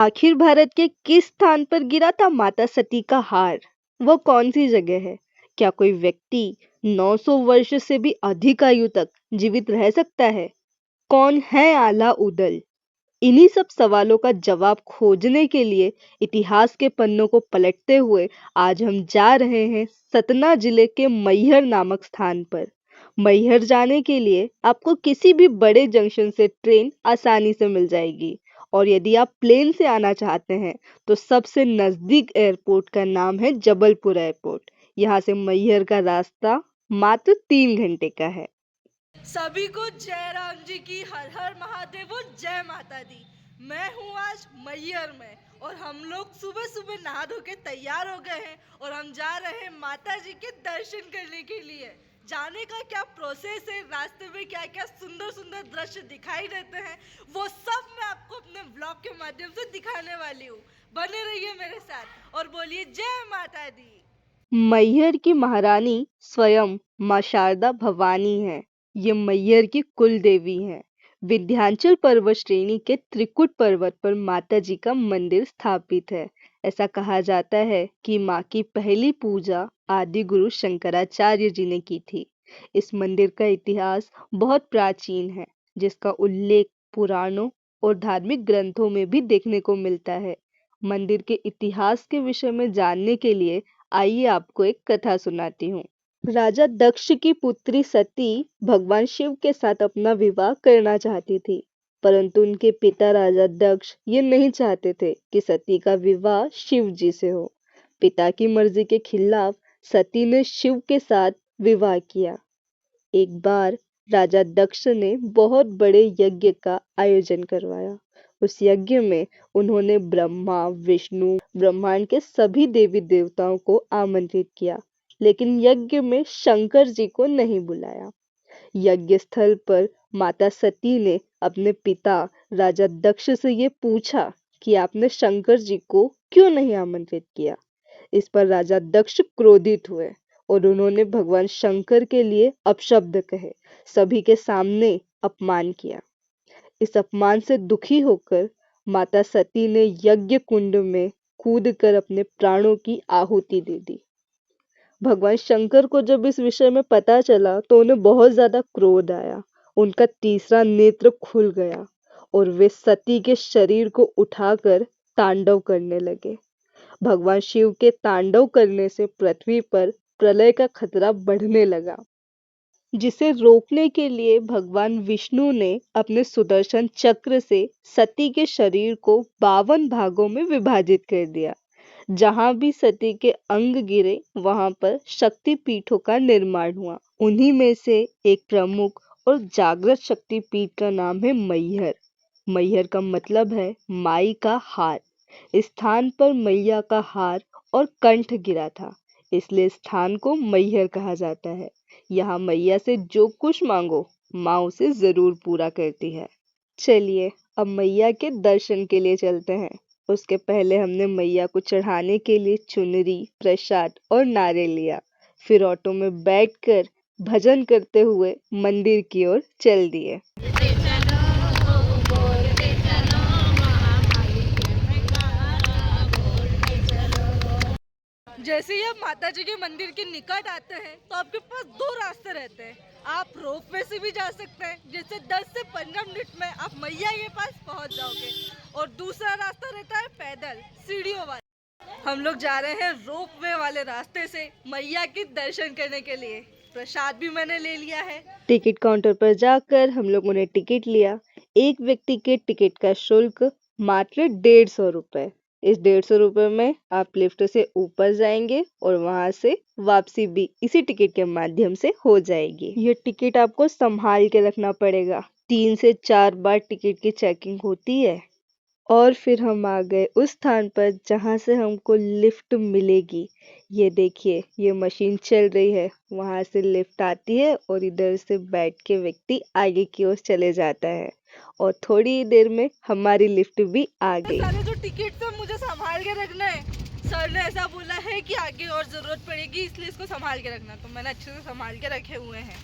आखिर भारत के किस स्थान पर गिरा था माता सती का हार? वह कौन सी जगह है? क्या कोई व्यक्ति 900 वर्ष से भी अधिक आयु तक जीवित रह सकता है? कौन है आला उदल? इन्हीं सब सवालों का जवाब खोजने के लिए इतिहास के पन्नों को पलटते हुए आज हम जा रहे हैं सतना जिले के मैहर नामक स्थान पर। मैहर जाने के लिए आपको किसी भी बड़े जंक्शन से ट्रेन आसानी से मिल जाएगी और यदि आप प्लेन से आना चाहते हैं तो सबसे नजदीक एयरपोर्ट का नाम है जबलपुर एयरपोर्ट। यहाँ से मैहर का रास्ता मात्र 3 घंटे का है। सभी को जय राम जी की हर हर महादेव और जय माता दी। मैं हूँ आज मैहर में और हम लोग सुबह सुबह नहा धो के तैयार हो गए हैं और हम जा रहे हैं माता जी के दर्शन करने के लिए। जाने का क्या प्रोसेस है, रास्ते में क्या क्या सुंदर सुंदर दृश्य दिखाई देते हैं, वो सब मैं आपको अपने ब्लॉग के माध्यम से दिखाने वाली हूँ। बने रहिए मेरे साथ और बोलिए जय माता दी। मैहर की महारानी स्वयं मां शारदा भवानी है। ये मैहर की कुल देवी है। विंध्याचल पर्वत श्रेणी के त्रिकुट पर्वत पर माता जी का मंदिर स्थापित है। ऐसा कहा जाता है कि मां की पहली पूजा आदि गुरु शंकराचार्य जी ने की थी। इस मंदिर का इतिहास बहुत प्राचीन है, जिसका उल्लेख पुराणों और धार्मिक ग्रंथों में भी देखने को मिलता है। मंदिर के इतिहास के विषय में जानने के लिए आइए आपको एक कथा सुनाती हूँ। राजा दक्ष की पुत्री सती भगवान शिव के साथ अपना विवाह करना चाहती थी, परंतु उनके पिता राजा दक्ष ये नहीं चाहते थे कि सती का विवाह शिव जी से हो। पिता की मर्जी के खिलाफ सती ने शिव के साथ विवाह किया। एक बार राजा दक्ष ने बहुत बड़े यज्ञ का आयोजन करवाया। उस यज्ञ में उन्होंने ब्रह्मा, विष्णु, ब्रह्मांड के सभी देवी देवताओं को आमंत्रित किया, लेकिन यज्ञ में शंकर जी को नहीं बुलाया। यज्ञ स्थल पर माता सती ने अपने पिता राजा दक्ष से ये पूछा कि आपने शंकर जी को क्यों नहीं आमंत्रित किया। इस पर राजा दक्ष क्रोधित हुए और उन्होंने भगवान शंकर के लिए अपशब्द कहे, सभी के सामने अपमान किया। इस अपमान से दुखी होकर माता सती ने यज्ञ कुंड में कूदकर अपने प्राणों की आहुति दे दी। भगवान शंकर को जब इस विषय में पता चला तो उन्हें बहुत ज्यादा क्रोध आया। उनका तीसरा नेत्र खुल गया और वे सती के शरीर को उठाकर तांडव करने लगे। भगवान शिव के तांडव करने से पृथ्वी पर प्रलय का खतरा बढ़ने लगा, जिसे रोकने के लिए भगवान विष्णु ने अपने सुदर्शन चक्र से सती के शरीर को 52 भागों में विभाजित कर दिया। जहां भी सती के अंग गिरे वहां पर शक्ति पीठों का निर्माण हुआ। उन्हीं में से एक प्रमुख और जागृत शक्ति पीठ का नाम है मैहर। मैहर का मतलब है माई का हार। इस स्थान पर मैया का हार और कंठ गिरा था, इसलिए इस स्थान को मैहर कहा जाता है। यहाँ मैया से जो कुछ मांगो माँ उसे जरूर पूरा करती है। चलिए अब मैया के दर्शन के लिए चलते हैं। उसके पहले हमने मैया को चढ़ाने के लिए चुनरी, प्रसाद और नारियल लिया। फिर ऑटो में बैठकर भजन करते हुए मंदिर की ओर चल दिए। जैसे ही आप माता जी के मंदिर के निकट आते हैं तो आपके पास दो रास्ते रहते हैं। आप रोपवे से भी जा सकते हैं, जिससे 10 से 15 मिनट में आप मैया के पास पहुंच जाओगे, और दूसरा रास्ता रहता है पैदल सीढ़ियों वाला। हम लोग जा रहे हैं रोपवे वाले रास्ते से मैया के दर्शन करने के लिए। प्रसाद भी मैंने ले लिया है। टिकट काउंटर पर जाकर हम लोगों ने टिकट लिया। एक व्यक्ति के टिकट का शुल्क मात्र 150 रुपए। इस 150 रुपए में आप लिफ्ट से ऊपर जाएंगे और वहां से वापसी भी इसी टिकट के माध्यम से हो जाएगी। ये टिकट आपको संभाल के रखना पड़ेगा। 3 से 4 बार टिकट की चेकिंग होती है। और फिर हम आ गए उस स्थान पर जहां से हमको लिफ्ट मिलेगी। ये देखिए, ये मशीन चल रही है, वहां से लिफ्ट आती है और इधर से बैठ के व्यक्ति आगे की ओर चले जाता है और थोड़ी ही देर में हमारी लिफ्ट भी आ गई। सारे जो टिकट थे मुझे संभाल के रखना है। सर ने ऐसा बोला है कि आगे और जरूरत पड़ेगी, इसलिए इसको संभाल के रखना, तो मैंने अच्छे से संभाल के रखे हुए हैं।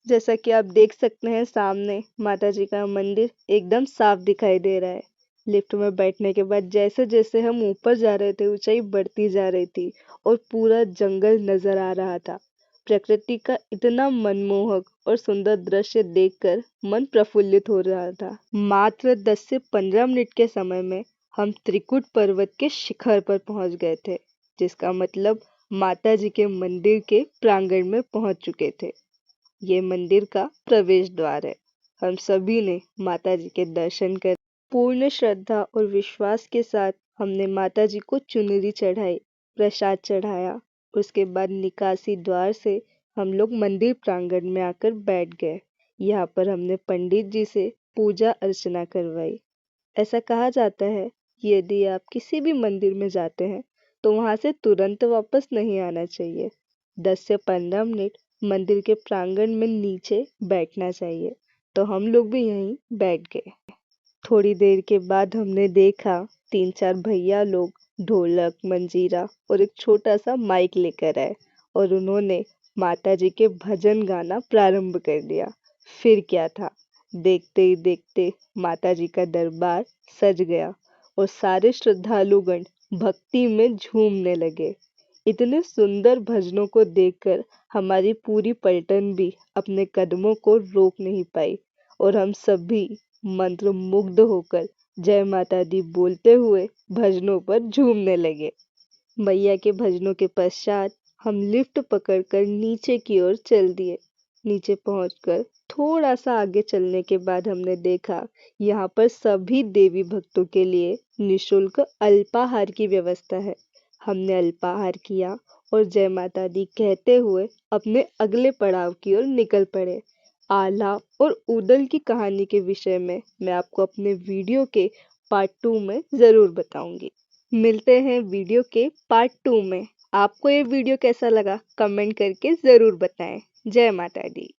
जैसा कि आप देख सकते हैं सामने माता जी का मंदिर एकदम साफ दिखाई दे रहा है। लिफ्ट में बैठने के बाद जैसे जैसे हम ऊपर जा रहे थे ऊंचाई बढ़ती जा रही थी और पूरा जंगल नजर आ रहा था। प्रकृति का इतना मनमोहक और सुंदर दृश्य देखकर मन प्रफुल्लित हो रहा था। मात्र 10 से 15 मिनट के समय में हम त्रिकुट पर्वत के शिखर पर पहुंच गए थे, जिसका मतलब माता जी के मंदिर के प्रांगण में पहुंच चुके थे। ये मंदिर का प्रवेश द्वार है। हम सभी ने माता जी के दर्शन कर पूर्ण श्रद्धा और विश्वास के साथ हमने माता जी को चुनरी चढ़ाई, प्रसाद चढ़ाया। उसके बाद निकासी द्वार से हम लोग मंदिर प्रांगण में आकर बैठ गए। यहाँ पर हमने पंडित जी से पूजा अर्चना करवाई। ऐसा कहा जाता है कि यदि आप किसी भी मंदिर में जाते हैं तो वहां से तुरंत वापस नहीं आना चाहिए। 10 से 15 मिनट मंदिर के प्रांगण में नीचे बैठना चाहिए। तो हम लोग भी यहीं बैठ गए। थोड़ी देर के बाद हमने देखा 3-4 भैया लोग ढोलक, मंजीरा और एक छोटा सा माइक लेकर आए और उन्होंने माता जी के भजन गाना प्रारंभ कर दिया। फिर क्या था, देखते ही देखते माता जी का दरबार सज गया और सारे श्रद्धालुगण भक्ति में झूमने लगे। इतने सुंदर भजनों को देखकर हमारी पूरी पलटन भी अपने कदमों को रोक नहीं पाई और हम सभी मंत्रमुग्ध होकर जय माता दी बोलते हुए भजनों पर झूमने लगे। मैया के भजनों के पश्चात हम लिफ्ट पकड़कर नीचे की ओर चल दिए। नीचे पहुंचकर थोड़ा सा आगे चलने के बाद हमने देखा यहाँ पर सभी देवी भक्तों के लिए निशुल्क अल्पाहार की व्यवस्था है। हमने अल्पाहार किया और जय माता दी कहते हुए अपने अगले पड़ाव की ओर निकल पड़े। आला और उदल की कहानी के विषय में मैं आपको अपने वीडियो के पार्ट 2 में ज़रूर बताऊंगी। मिलते हैं वीडियो के पार्ट 2 में। आपको ये वीडियो कैसा लगा कमेंट करके ज़रूर बताएं। जय माता दी।